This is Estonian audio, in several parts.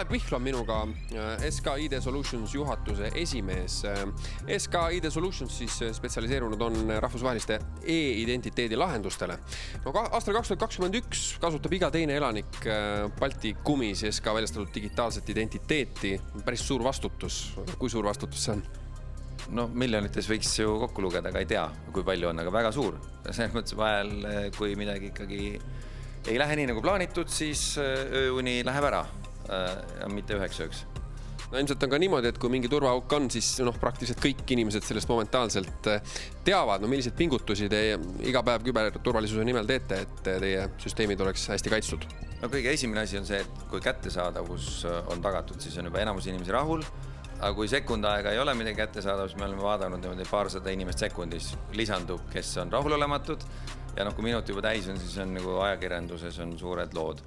Kalev Pihl on minuga SK ID Solutions juhatuse esimees. SK ID Solutions siis spetsialiseerunud on rahvusvaheliste e-identiteedi lahendustele. No, aastal 2021 kasutab iga teine elanik Baltikumis SK väljastatud digitaalset identiteeti. Päris suur vastutus. Kui suur vastutus see on? No miljonites võiks ju kokku lugeda, aga ei tea, kui palju on, aga väga suur. Selles mõttes vahel, kui midagi ikkagi ei lähe nii nagu plaanitud, siis ööuni läheb ära, mitte üheks ööks. No ilmselt on ka niimoodi, et kui mingi turvaauk on, siis praktiliselt kõik inimesed sellest momentaalselt teavad. No milliseid pingutusi te iga päev küberturvalisuse nimel teete, et teie süsteemid oleks hästi kaitstud? No kõige esimene asi on see, et kui kättesaadavus on tagatud, siis on juba enamus inimesi rahul. Aga kui sekund aega ei ole midagi kättesaadav, siis me oleme vaadanud paarsada inimest sekundis lisandub, kes on rahulolematud. Ja kui minut juba täis on, siis on nagu ajakirjanduses on suured lood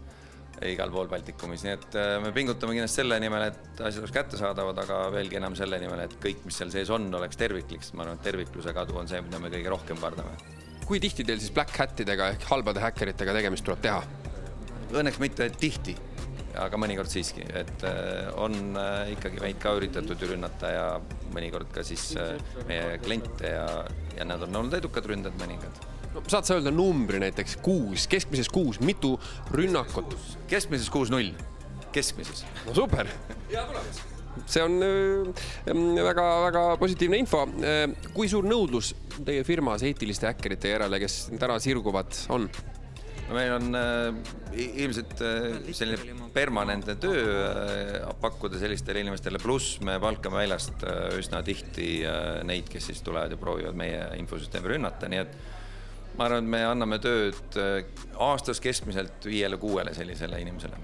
igal pool Baltikumis. Nii et me pingutame kindlasti selle nimel, et asjad oleks kättesaadavad, aga veelgi enam selle nimel, et kõik, mis seal sees on, oleks terviklik. Ma arvan, et tervikluse kadu on see, mida me kõige rohkem kardame. Kui tihti teil siis black hatidega ehk halbade häkkeritega tegemist tuleb teha? Õnneks mitte tihti, aga mõnikord siiski, et on ikkagi meid ka üritatud rünnata ja mõnikord ka siis meie kliente ja nad on olnud edukad ründad mõningad. No, saad sa öelda numbri näiteks 6, keskmises 6, mitu rünnakut? Keskmises 6-0, keskmises. No super! See on väga positiivne info. Kui suur nõudlus teie firmas eetiliste häkkerite järele, kes täna sirguvad, on? No meil on ilmselt selline permanentne töö pakkuda sellistele inimestele, pluss me palkame väljast üsna tihti neid, kes siis tulevad ja proovivad meie infosüsteemi rünnata. Nii et ma arvan, et me anname tööd aastas keskmiselt 5-6 sellisele inimesele.